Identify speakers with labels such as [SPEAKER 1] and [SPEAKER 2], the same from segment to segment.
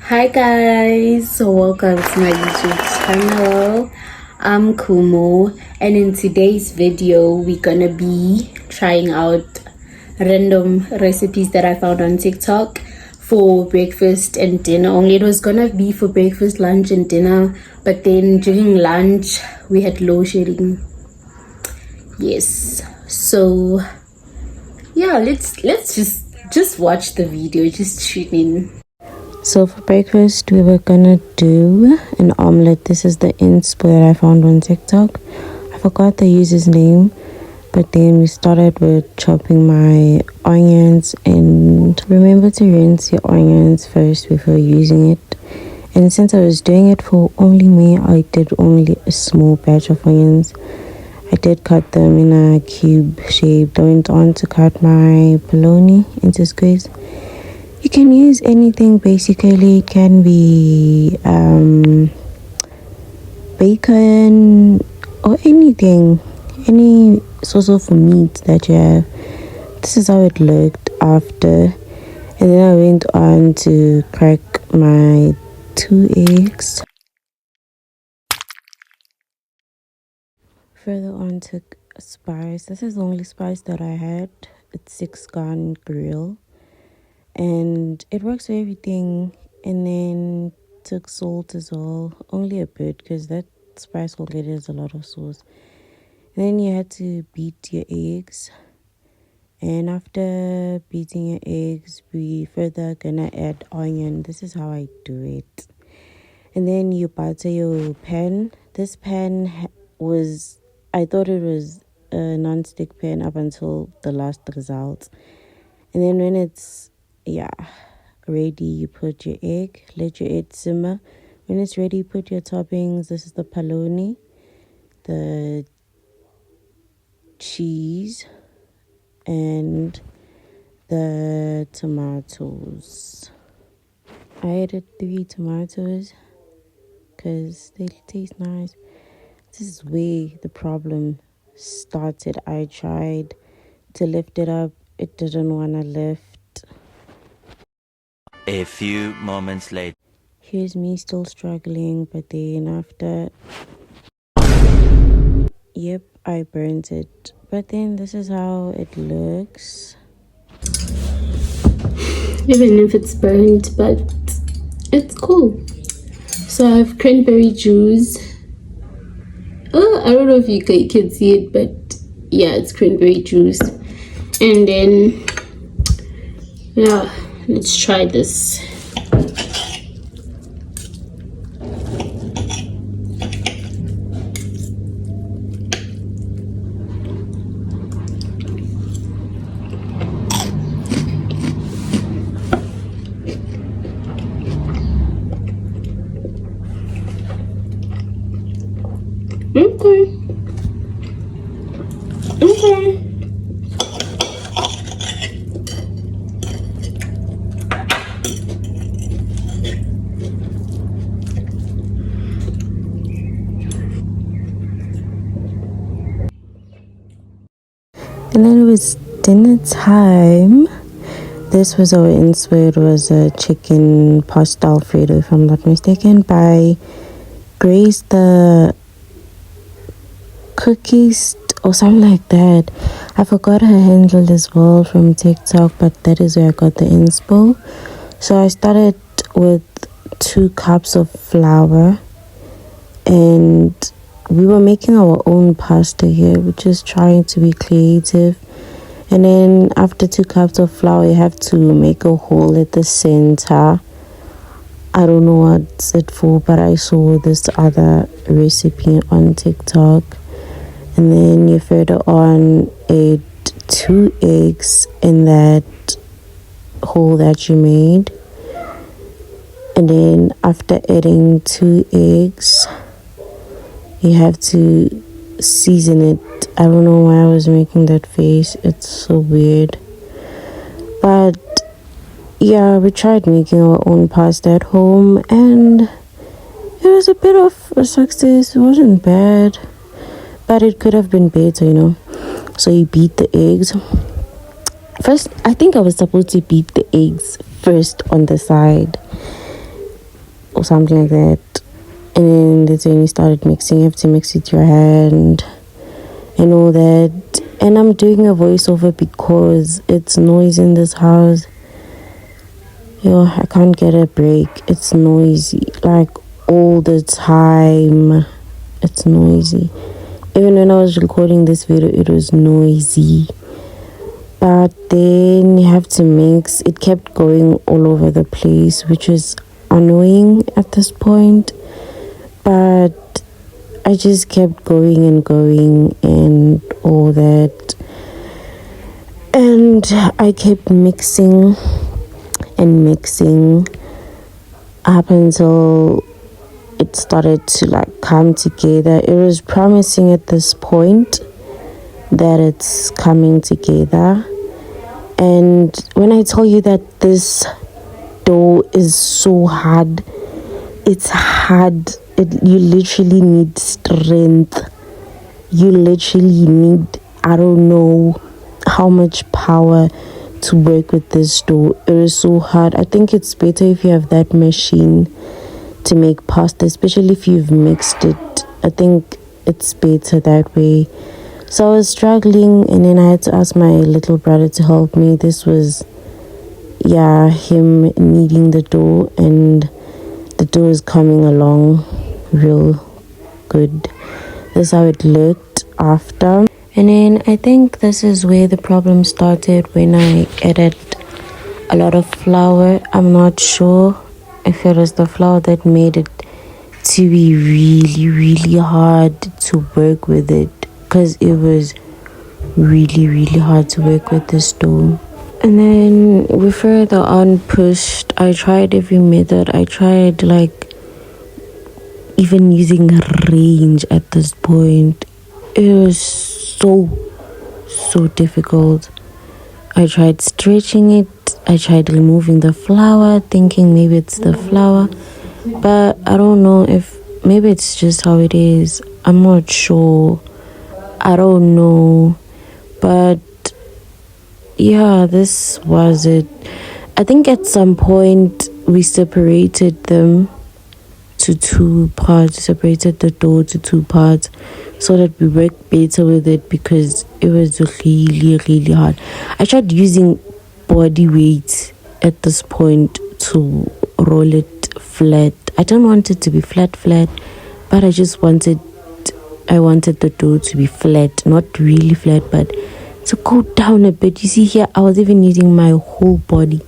[SPEAKER 1] Hi guys, so welcome to my YouTube channel. I'm Kumo, and in today's video we're gonna be trying out random recipes that I found on TikTok for breakfast and dinner only. It was gonna be for breakfast, lunch and dinner, but then during lunch we had low shedding. Yes, so yeah, let's just watch the video, just tune in.
[SPEAKER 2] So for breakfast, we were gonna do an omelette. This is the inspo that I found on TikTok. I forgot the user's name, but then we started with chopping my onions, and remember to rinse your onions first before using it. And since I was doing it for only me, I did only a small batch of onions. I did cut them in a cube shape. I went on to cut my bologna into squares. You can use anything basically. It can be bacon or anything, any source of meat that you have. This is how it looked after. And then I went on to crack my 2 eggs. Further on to spice. This is the only spice that I had. It's 6 gun grill. And it works for everything. And then took salt as well, only a bit because that spice already has a lot of sauce. And then you had to beat your eggs, and after beating your eggs we further gonna add onion. This is how I do it. And then you butter your pan. This pan was, I thought it was a non-stick pan up until the last result. And then when it's ready, you put your egg, let your egg simmer. When it's ready, put your toppings. This is the polony, the cheese, and the tomatoes. I added 3 tomatoes because they taste nice. This is where the problem started. I tried to lift it up, it didn't want to lift.
[SPEAKER 3] A few moments later.
[SPEAKER 2] Here's me still struggling, but then after, yep, I burnt it. But then this is how it looks.
[SPEAKER 1] Even if it's burnt, but it's cool. So I have cranberry juice. Oh, I don't know if you can see it, but yeah, it's cranberry juice. And then yeah, let's try this. Okay.
[SPEAKER 2] And then it was dinner time. This was our inspo. It was a chicken pasta alfredo, if I'm not mistaken, by Grace the Cookies or something like that. I forgot her handle as well from TikTok, but that is where I got the inspo. So I started with 2 cups of flour, and we were making our own pasta here, which is trying to be creative. And then after 2 cups of flour, you have to make a hole at the center. I don't know what's it for, but I saw this other recipe on TikTok. And then you further on add 2 eggs in that hole that you made. And then after adding 2 eggs, you have to season it. I don't know why I was making that face. It's so weird. But yeah, we tried making our own pasta at home, and it was a bit of a success. It wasn't bad, but it could have been better. So you beat the eggs. First, I think I was supposed to beat the eggs first on the side. or something like that. And then that's when you started mixing. You have to mix with your hand and all that. And I'm doing a voiceover because it's noisy in this house. Yo, I can't get a break. It's noisy, like all the time. It's noisy. Even when I was recording this video, it was noisy. But then you have to mix. It kept going all over the place, which was annoying at this point. But I just kept going and all that. And I kept mixing and mixing up until it started to like come together. It was promising at this point that it's coming together. And when I tell you that this dough is so hard, it's hard. You literally need strength. You literally need, I don't know how much power to work with this dough. It is so hard. I think it's better if you have that machine to make pasta, especially if you've mixed it. I think it's better that way. So I was struggling, and then I had to ask my little brother to help me. This was him kneading the dough, and the dough is coming along real good. This is how it looked after. And then I think this is where the problem started, when I added a lot of flour. I'm not sure if it was the flour that made it to be really, really hard to work with it, because it was really, really hard to work with this dough. And then we further on pushed. I tried every method. I tried like even using range at this point. It was so difficult. I tried stretching it. I tried removing the flour, thinking maybe it's the flour, but I don't know if maybe it's just how it is. I'm not sure. I don't know. But yeah, this was it. I think at some point we separated them to two parts, separated the dough to two parts so that we work better with it, because it was really, really hard. I tried using body weight at this point to roll it flat. I don't want it to be flat, but I wanted the dough to be flat, not really flat, but to go down a bit. You see here, I was even using my whole body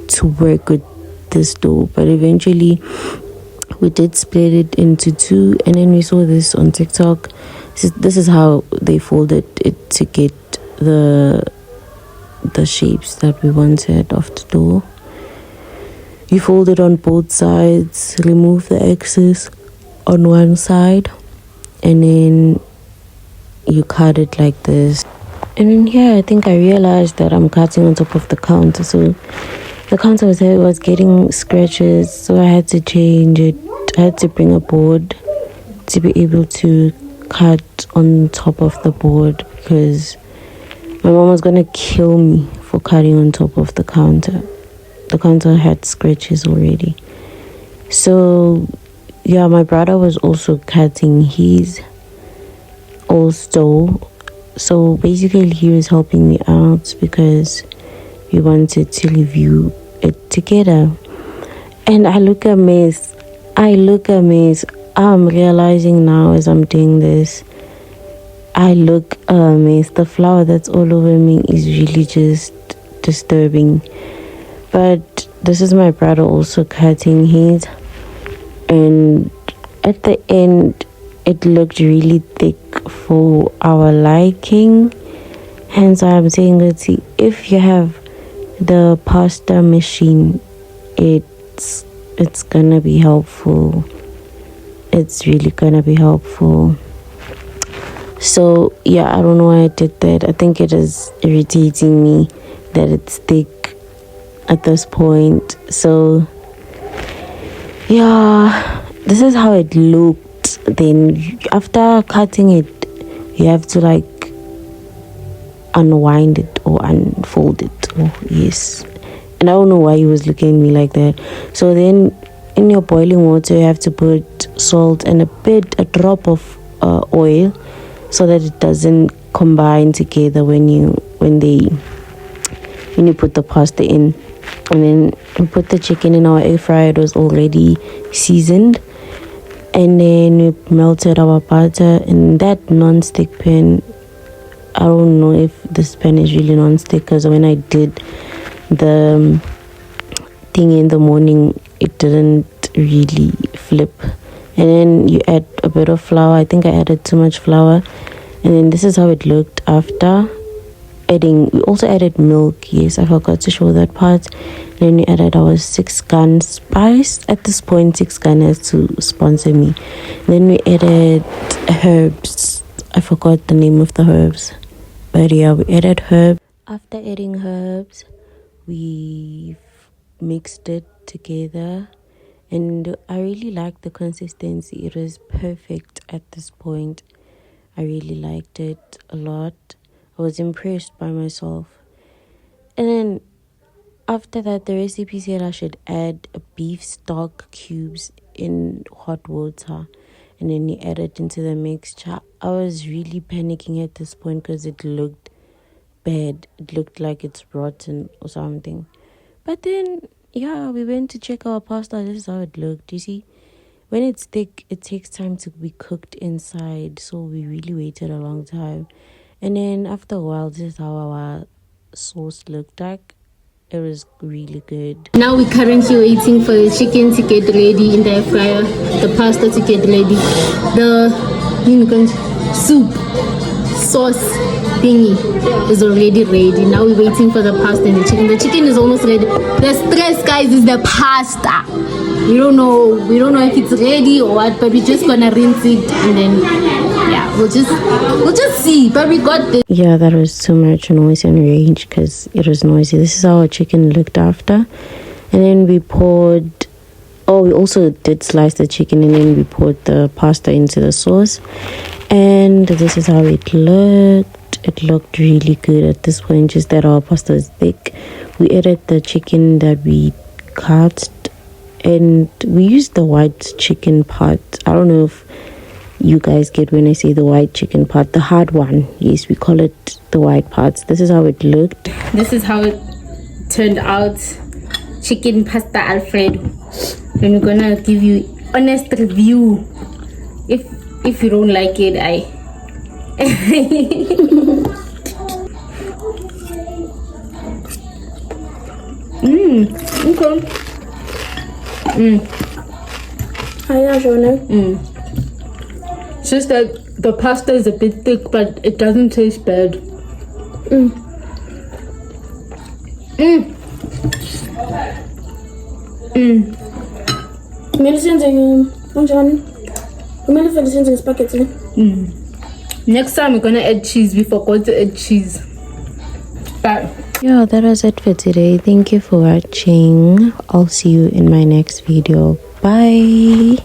[SPEAKER 2] to work with this dough, but eventually we did split it into two, and then we saw this on TikTok. This is how they folded it to get the shapes that we wanted of the dough. You fold it on both sides, remove the excess on one side, and then you cut it like this. And in here, I think I realized that I'm cutting on top of the counter, so the counter was getting scratches, so I had to change it. I had to bring a board to be able to cut on top of the board, because my mom was gonna kill me for cutting on top of the counter. The counter had scratches already. So yeah, my brother was also cutting his also. So basically he was helping me out because we wanted to review it together. And I look a mess. I'm realizing now as I'm doing this, I look a mess. The flour that's all over me is really just disturbing. But this is my brother also cutting his, and at the end it looked really thick for our liking. Hence I'm saying, let's see, if you have the pasta machine, it's gonna be helpful. It's really gonna be helpful. So yeah, I don't know why I did that. I think it is irritating me that it's thick at this point. So yeah, this is how it looked. Then after cutting it, you have to like unwind it or unfold it. Oh yes. And I don't know why he was looking at me like that. So then in your boiling water you have to put salt and a drop of oil, so that it doesn't combine together when you put the pasta in. And then we put the chicken in our air fryer. It was already seasoned, and then we melted our butter in that non-stick pan. I don't know if this pan is really non-stick, because when I did the thing in the morning, it didn't really flip. And then you add a bit of flour. I think I added too much flour. And then this is how it looked after adding. We also added milk. Yes, I forgot to show that part. And then we added our 6 gun spice. At this point, 6 gun has to sponsor me. And then we added herbs. I forgot the name of the herbs, but yeah, we added herbs. After adding herbs, we mixed it together, and I really liked the consistency. It was perfect at this point. I really liked it a lot. I was impressed by myself. And then after that, the recipe said I should add a beef stock cubes in hot water, and then you add it into the mixture. I was really panicking at this point because it looked bad. It looked like it's rotten or something. But then, yeah, we went to check our pasta. This is how it looked. You see, when it's thick, it takes time to be cooked inside. So we really waited a long time. And then after a while, this is how our sauce looked like. It was really good.
[SPEAKER 1] Now we're currently waiting for the chicken to get ready in the air fryer, the pasta to get ready, the soup sauce thingy is already ready. Now we're waiting for the pasta and the chicken. The chicken is almost ready. The stress, guys, is the pasta. We don't know if it's ready or what, but we're just gonna rinse it, and then yeah, we'll just see. But we got this.
[SPEAKER 2] Yeah, that was too much noise and range because it was noisy. This is how our chicken looked after. And then we poured, we also did slice the chicken, and then we poured the pasta into the sauce. And this is how it looked. It looked really good at this point, just that our pasta is thick. We added the chicken that we cut, and we used the white chicken part. I don't know if you guys get when I say the white chicken part, the hard one. Yes, we call it the white parts. This is how it looked.
[SPEAKER 1] This is how it turned out. Chicken pasta Alfredo. And we're gonna give you honest review. If you don't like it, okay. It's just that the pasta is a bit thick, but it doesn't taste bad. Next time we're gonna add cheese. We forgot to add cheese. But
[SPEAKER 2] yeah, that was it for today. Thank you for watching. I'll see you in my next video. Bye.